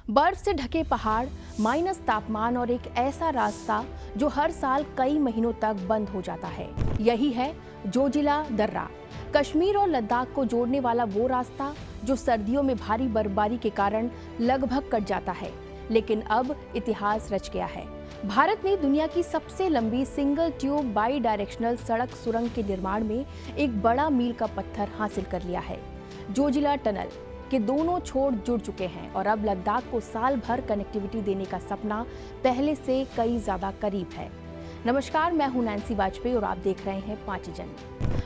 बर्फ से ढके पहाड़, माइनस तापमान और एक ऐसा रास्ता जो हर साल कई महीनों तक बंद हो जाता है। यही है जोजिला दर्रा, कश्मीर और लद्दाख को जोड़ने वाला वो रास्ता जो सर्दियों में भारी बर्फबारी के कारण लगभग कट जाता है, लेकिन अब इतिहास रच गया है। भारत ने दुनिया की सबसे लंबी सिंगल ट्यूब बाई डायरेक्शनल सड़क सुरंग के निर्माण में एक बड़ा मील का पत्थर हासिल कर लिया है। जोजिला टनल के दोनों छोर जुड़ चुके हैं और अब लद्दाख को साल भर कनेक्टिविटी देने का सपना पहले से कई ज्यादा करीब है। नमस्कार, मैं हूं नैन्सी वाजपेयी और आप देख रहे हैं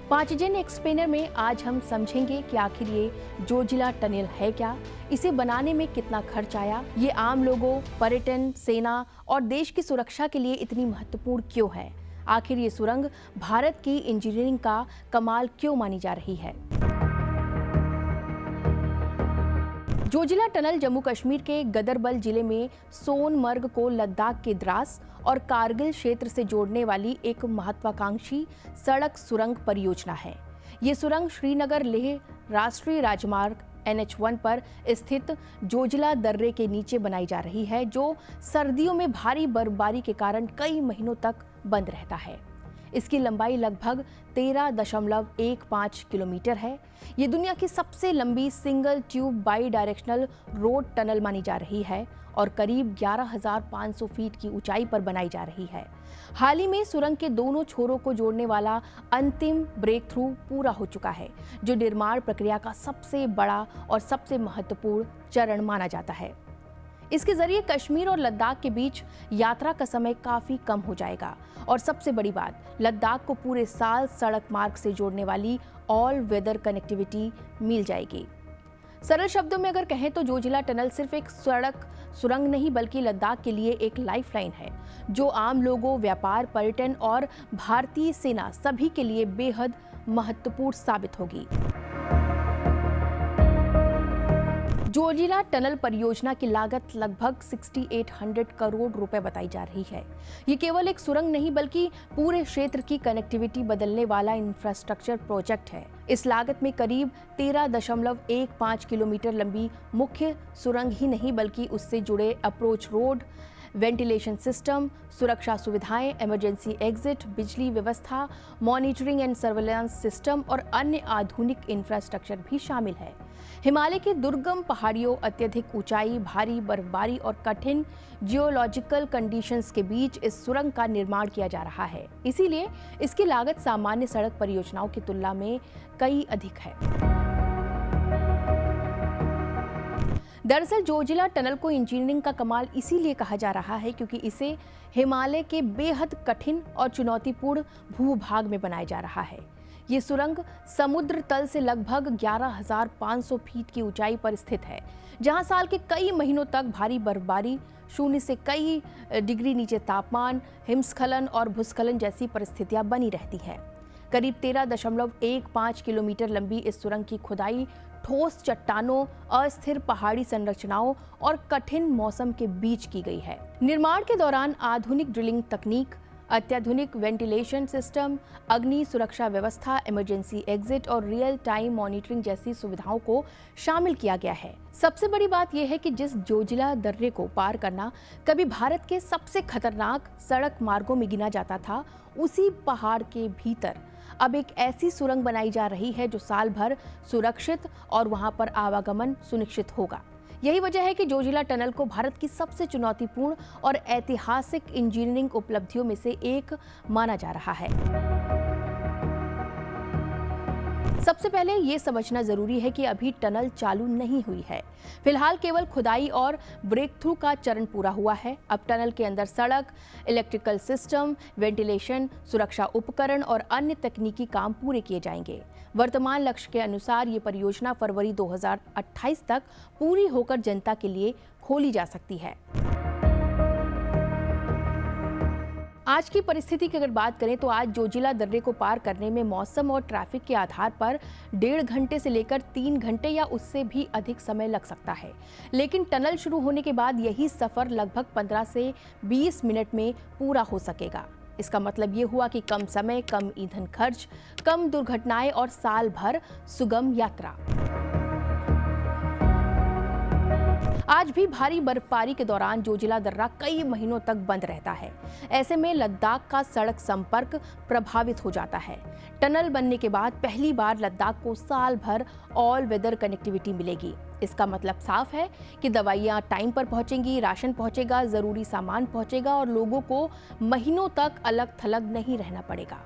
पांचजन एक्सप्लेनर में आज हम समझेंगे कि आखिर ये जोजिला टनल है क्या, इसे बनाने में कितना खर्च आया, ये आम लोगों, पर्यटन, सेना और देश की सुरक्षा के लिए इतनी महत्वपूर्ण क्यों है, आखिर ये सुरंग भारत की इंजीनियरिंग का कमाल क्यों मानी जा रही है। जोजिला टनल जम्मू कश्मीर के गदरबल जिले में सोनमर्ग को लद्दाख के द्रास और कारगिल क्षेत्र से जोड़ने वाली एक महत्वाकांक्षी सड़क सुरंग परियोजना है। ये सुरंग श्रीनगर लेह राष्ट्रीय राजमार्ग NH1 पर स्थित जोजिला दर्रे के नीचे बनाई जा रही है, जो सर्दियों में भारी बर्फबारी के कारण कई महीनों तक बंद रहता है। इसकी लंबाई लगभग 13.15 किलोमीटर है। ये दुनिया की सबसे लंबी single tube by directional road tunnel मानी जा रही है और करीब 11,500 फीट की ऊंचाई पर बनाई जा रही है। हाल ही में सुरंग के दोनों छोरों को जोड़ने वाला अंतिम ब्रेक थ्रू पूरा हो चुका है, जो निर्माण प्रक्रिया का सबसे बड़ा और सबसे महत्वपूर्ण चरण माना जाता है। इसके जरिए कश्मीर और लद्दाख के बीच यात्रा का समय काफी कम हो जाएगा और सबसे बड़ी बात, लद्दाख को पूरे साल सड़क मार्ग से जोड़ने वाली ऑल वेदर कनेक्टिविटी मिल जाएगी। सरल शब्दों में अगर कहें तो जोजिला टनल सिर्फ एक सड़क सुरंग नहीं बल्कि लद्दाख के लिए एक लाइफलाइन है, जो आम लोगों, व्यापार, पर्यटन और भारतीय सेना सभी के लिए बेहद महत्वपूर्ण साबित होगी। जोजिला टनल परियोजना की लागत लगभग 6800 करोड़ रुपए बताई जा रही है। ये केवल एक सुरंग नहीं बल्कि पूरे क्षेत्र की कनेक्टिविटी बदलने वाला इंफ्रास्ट्रक्चर प्रोजेक्ट है। इस लागत में करीब 13.15 किलोमीटर लंबी मुख्य सुरंग ही नहीं बल्कि उससे जुड़े अप्रोच रोड, वेंटिलेशन सिस्टम, सुरक्षा सुविधाएं, इमरजेंसी एग्जिट, बिजली व्यवस्था, मॉनिटरिंग एंड सर्वेलेंस सिस्टम और अन्य आधुनिक इंफ्रास्ट्रक्चर भी शामिल है। हिमालय की दुर्गम पहाड़ियों, अत्यधिक ऊंचाई, भारी बर्फबारी और कठिन जियोलॉजिकल कंडीशंस के बीच इस सुरंग का निर्माण किया जा रहा है। इसीलिए इसकी लागत सामान्य सड़क परियोजनाओं की तुलना में कई अधिक है। दरअसल जोजिला टनल को इंजीनियरिंग का कमाल इसीलिए कहा जा रहा है क्योंकि इसे हिमालय के बेहद कठिन और चुनौतीपूर्ण भूभाग में बनाया जा रहा है। ये सुरंग समुद्र तल से लगभग 11,500 फीट की ऊंचाई पर स्थित है, जहां साल के कई महीनों तक भारी बर्फबारी, शून्य से कई डिग्री नीचे तापमान, हिमस्खलन और भूस्खलन जैसी परिस्थितियां बनी रहती हैं। करीब 13.15 किलोमीटर लंबी इस सुरंग की खुदाई ठोस चट्टानों, अस्थिर पहाड़ी संरचनाओं और कठिन मौसम के बीच की गई है। निर्माण के दौरान आधुनिक ड्रिलिंग तकनीक, अत्याधुनिक वेंटिलेशन सिस्टम, अग्नि सुरक्षा व्यवस्था, इमरजेंसी एग्जिट और रियल टाइम मॉनिटरिंग जैसी सुविधाओं को शामिल किया गया है। सबसे बड़ी बात यह है कि जिस जोजिला दर्रे को पार करना कभी भारत के सबसे खतरनाक सड़क मार्गों में गिना जाता था, उसी पहाड़ के भीतर अब एक ऐसी सुरंग बनाई जा रही है जो साल भर सुरक्षित और वहां पर आवागमन सुनिश्चित होगा। यही वजह है कि जोजिला टनल को भारत की सबसे चुनौतीपूर्ण और ऐतिहासिक इंजीनियरिंग उपलब्धियों में से एक माना जा रहा है। सबसे पहले ये समझना जरूरी है कि अभी टनल चालू नहीं हुई है। फिलहाल केवल खुदाई और ब्रेक थ्रू का चरण पूरा हुआ है। अब टनल के अंदर सड़क, इलेक्ट्रिकल सिस्टम, वेंटिलेशन, सुरक्षा उपकरण और अन्य तकनीकी काम पूरे किए जाएंगे। वर्तमान लक्ष्य के अनुसार ये परियोजना फरवरी 2028 तक पूरी होकर जनता के लिए खोली जा सकती है। आज की परिस्थिति की अगर बात करें तो आज जोजिला दर्रे को पार करने में मौसम और ट्रैफिक के आधार पर 1.5 घंटे से लेकर 3 घंटे या उससे भी अधिक समय लग सकता है, लेकिन टनल शुरू होने के बाद यही सफर लगभग 15 से 20 मिनट में पूरा हो सकेगा। इसका मतलब ये हुआ कि कम समय, कम ईंधन खर्च, कम दुर्घटनाएं और साल भर सुगम यात्रा। आज भी भारी बर्फबारी के दौरान जोजिला दर्रा कई महीनों तक बंद रहता है। ऐसे में लद्दाख का सड़क संपर्क प्रभावित हो जाता है। टनल बनने के बाद पहली बार लद्दाख को साल भर ऑल वेदर कनेक्टिविटी मिलेगी। इसका मतलब साफ है कि दवाइयां टाइम पर पहुंचेंगी, राशन पहुंचेगा, जरूरी सामान पहुंचेगा और लोगों को महीनों तक अलग थलग नहीं रहना पड़ेगा।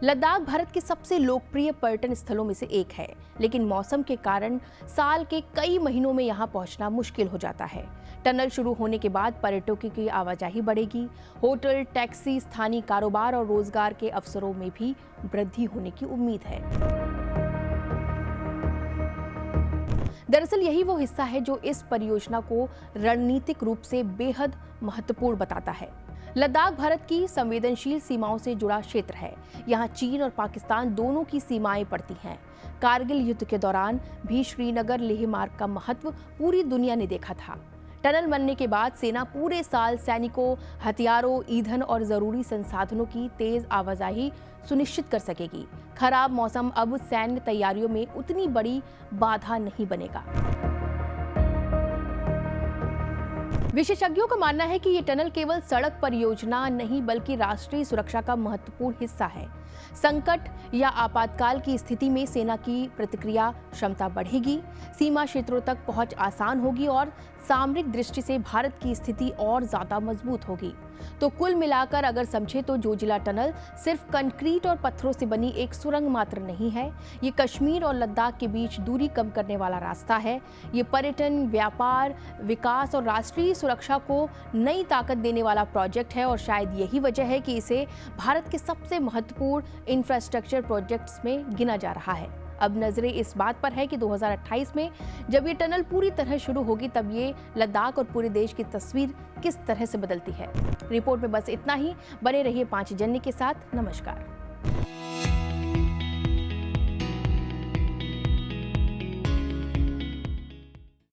लद्दाख भारत के सबसे लोकप्रिय पर्यटन स्थलों में से एक है, लेकिन मौसम के कारण साल के कई महीनों में यहां पहुंचना मुश्किल हो जाता है। टनल शुरू होने के बाद पर्यटकों की आवाजाही बढ़ेगी। होटल, टैक्सी, स्थानीय कारोबार और रोजगार के अवसरों में भी वृद्धि होने की उम्मीद है। दरअसल यही वो हिस्सा है जो इस परियोजना को रणनीतिक रूप से बेहद महत्वपूर्ण बताता है। लद्दाख भारत की संवेदनशील सीमाओं से जुड़ा क्षेत्र है। यहाँ चीन और पाकिस्तान दोनों की सीमाएं पड़ती हैं। कारगिल युद्ध के दौरान भी श्रीनगर लेह मार्ग का महत्व पूरी दुनिया ने देखा था। टनल बनने के बाद सेना पूरे साल सैनिकों, हथियारों, ईंधन और जरूरी संसाधनों की तेज आवाजाही सुनिश्चित कर सकेगी। खराब मौसम अब सैन्य तैयारियों में उतनी बड़ी बाधा नहीं बनेगा। विशेषज्ञों का मानना है कि ये टनल केवल सड़क परियोजना नहीं बल्कि राष्ट्रीय सुरक्षा का महत्वपूर्ण हिस्सा है। संकट या आपातकाल की स्थिति में सेना की प्रतिक्रिया क्षमता बढ़ेगी, सीमा क्षेत्रों तक पहुंच आसान होगी और सामरिक दृष्टि से भारत की स्थिति और ज्यादा मजबूत होगी। तो कुल मिलाकर अगर समझे तो जोजिला टनल सिर्फ कंक्रीट और पत्थरों से बनी एक सुरंग मात्र नहीं है। ये कश्मीर और लद्दाख के बीच दूरी कम करने वाला रास्ता है। ये पर्यटन, व्यापार, विकास और राष्ट्रीय सुरक्षा को नई ताकत देने वाला प्रोजेक्ट है और शायद यही वजह है कि इसे भारत के सबसे महत्वपूर्ण इंफ्रास्ट्रक्चर प्रोजेक्ट्स में गिना जा रहा है। अब नजरें इस बात पर है कि 2028 में जब ये टनल पूरी तरह शुरू होगी तब ये लद्दाख और पूरे देश की तस्वीर किस तरह से बदलती है। रिपोर्ट में बस इतना ही। बने रहिए 5 जननी के साथ। नमस्कार।